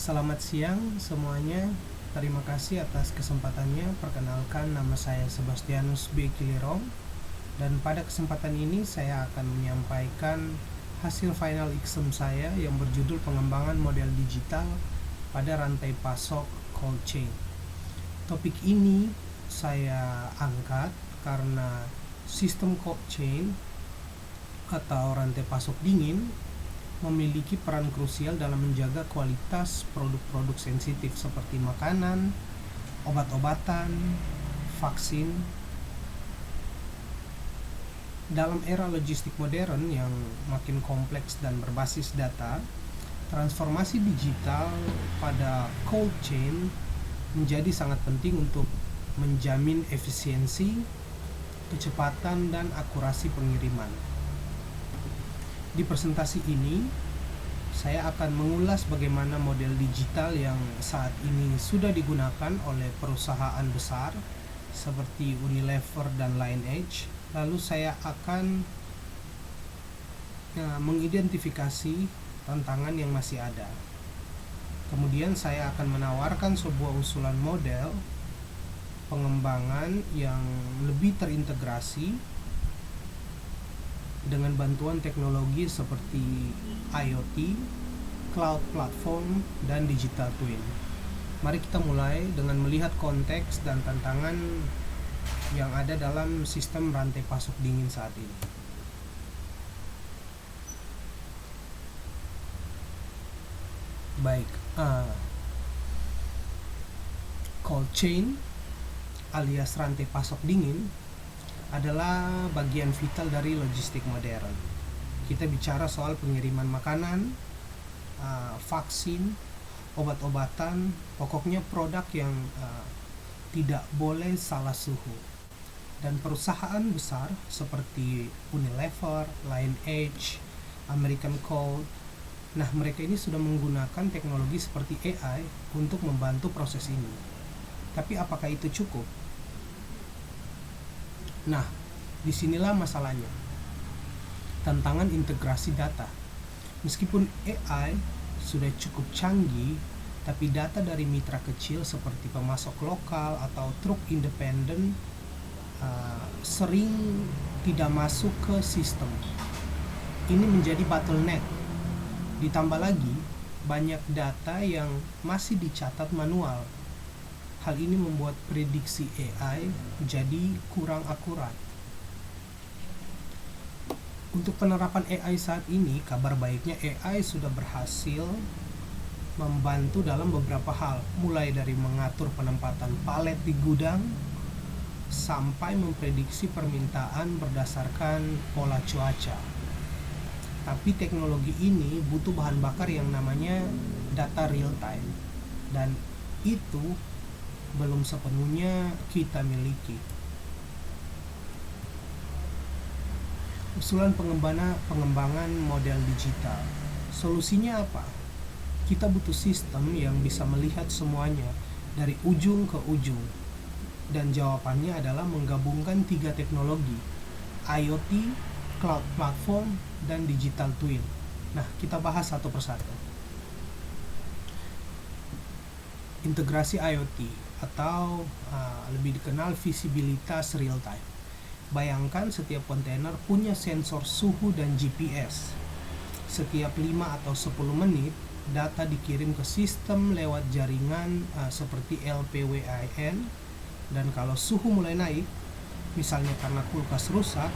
Selamat siang semuanya. Terima kasih atas kesempatannya. Perkenalkan, nama saya Sebastianus B. Kilirong, dan pada kesempatan ini saya akan menyampaikan hasil final exam saya yang berjudul pengembangan model digital pada rantai pasok cold chain. Topik ini saya angkat karena sistem cold chain atau rantai pasok dingin memiliki peran krusial dalam menjaga kualitas produk-produk sensitif seperti makanan, obat-obatan, vaksin. Dalam era logistik modern yang makin kompleks dan berbasis data, transformasi digital pada cold chain menjadi sangat penting untuk menjamin efisiensi, kecepatan, dan akurasi pengiriman. Di presentasi ini, saya akan mengulas bagaimana model digital yang saat ini sudah digunakan oleh perusahaan besar seperti Unilever dan Lineage. Lalu saya akan mengidentifikasi tantangan yang masih ada. Kemudian saya akan menawarkan sebuah usulan model pengembangan yang lebih terintegrasi dengan bantuan teknologi seperti IoT, cloud platform, dan digital twin. Mari kita mulai dengan melihat konteks dan tantangan yang ada dalam sistem rantai pasok dingin saat ini. Baik, cold chain alias rantai pasok dingin adalah bagian vital dari logistik modern. Kita bicara soal pengiriman makanan, vaksin, obat-obatan, pokoknya produk yang tidak boleh salah suhu. Dan perusahaan besar seperti Unilever, Lineage, American Code, mereka ini sudah menggunakan teknologi seperti AI untuk membantu proses ini. Tapi apakah itu cukup? Disinilah masalahnya. Tantangan integrasi data. Meskipun AI sudah cukup canggih, tapi data dari mitra kecil seperti pemasok lokal atau truk independen sering tidak masuk ke sistem. Ini menjadi bottleneck. Ditambah lagi, banyak data yang masih dicatat manual. Hal ini membuat prediksi AI jadi kurang akurat. Untuk penerapan AI saat ini, kabar baiknya AI sudah berhasil membantu dalam beberapa hal, mulai dari mengatur penempatan palet di gudang sampai memprediksi permintaan berdasarkan pola cuaca. Tapi teknologi ini butuh bahan bakar yang namanya data real time, dan itu belum sepenuhnya kita miliki. Usulan pengembangan model digital. Solusinya apa? Kita butuh sistem yang bisa melihat semuanya dari ujung ke ujung. Dan jawabannya adalah menggabungkan 3 teknologi: IoT, cloud platform, dan digital twin. Kita bahas satu persatu. Integrasi IoT atau lebih dikenal visibilitas real time. Bayangkan setiap kontainer punya sensor suhu dan GPS. Setiap 5 atau 10 menit data dikirim ke sistem lewat jaringan seperti LPWAN, dan kalau suhu mulai naik, misalnya karena kulkas rusak,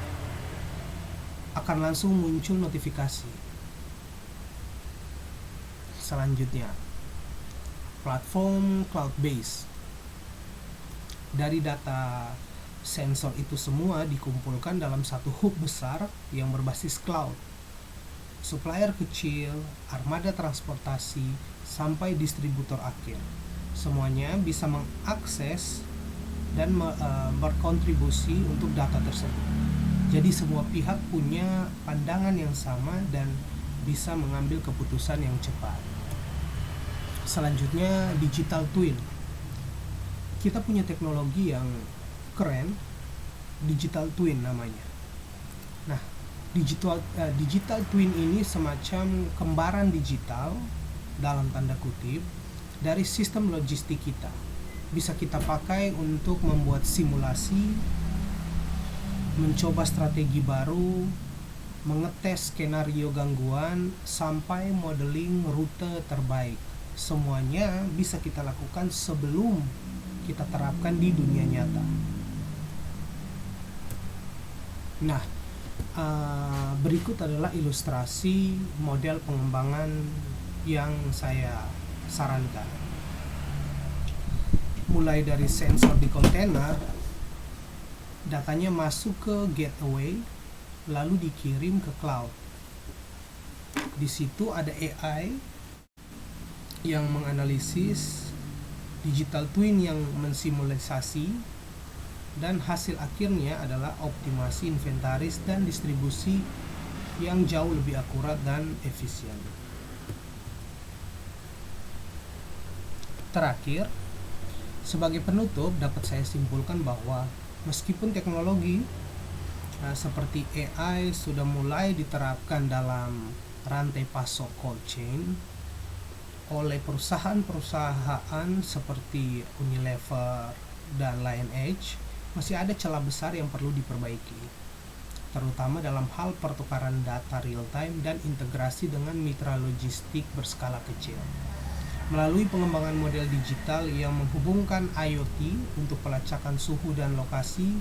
akan langsung muncul notifikasi. Selanjutnya, platform cloud base. Dari data sensor itu semua dikumpulkan dalam satu hub besar yang berbasis cloud. Supplier kecil, armada transportasi, sampai distributor akhir, semuanya bisa mengakses dan berkontribusi untuk data tersebut. Jadi semua pihak punya pandangan yang sama dan bisa mengambil keputusan yang cepat. Selanjutnya, digital twin. Kita punya teknologi yang keren, digital twin namanya. Digital twin ini semacam kembaran digital dalam tanda kutip, dari sistem logistik kita. Bisa kita pakai untuk membuat simulasi, mencoba strategi baru, mengetes skenario gangguan, sampai modeling rute terbaik. Semuanya bisa kita lakukan sebelum kita terapkan di dunia nyata. Nah, berikut adalah ilustrasi model pengembangan yang saya sarankan. Mulai dari sensor di kontainer, datanya masuk ke gateway, lalu dikirim ke cloud. Di situ ada AI yang menganalisis, digital twin yang mensimulasi, dan hasil akhirnya adalah optimasi inventaris dan distribusi yang jauh lebih akurat dan efisien. Terakhir, sebagai penutup dapat saya simpulkan bahwa meskipun teknologi seperti AI sudah mulai diterapkan dalam rantai pasok cold chain oleh perusahaan-perusahaan seperti Unilever dan Lion Edge, masih ada celah besar yang perlu diperbaiki, terutama dalam hal pertukaran data real-time dan integrasi dengan mitra logistik berskala kecil. Melalui pengembangan model digital yang menghubungkan IoT untuk pelacakan suhu dan lokasi,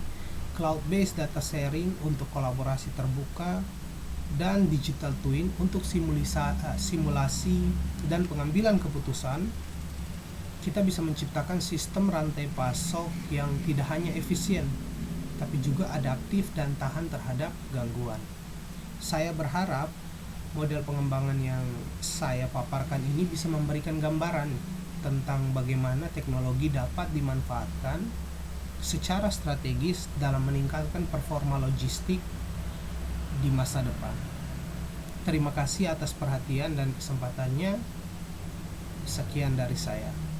cloud-based data sharing untuk kolaborasi terbuka, dan digital twin untuk simulasi dan pengambilan keputusan, kita bisa menciptakan sistem rantai pasok yang tidak hanya efisien, tapi juga adaptif dan tahan terhadap gangguan. Saya berharap model pengembangan yang saya paparkan ini bisa memberikan gambaran tentang bagaimana teknologi dapat dimanfaatkan secara strategis dalam meningkatkan performa logistik di masa depan. Terima kasih atas perhatian dan kesempatannya. Sekian dari saya.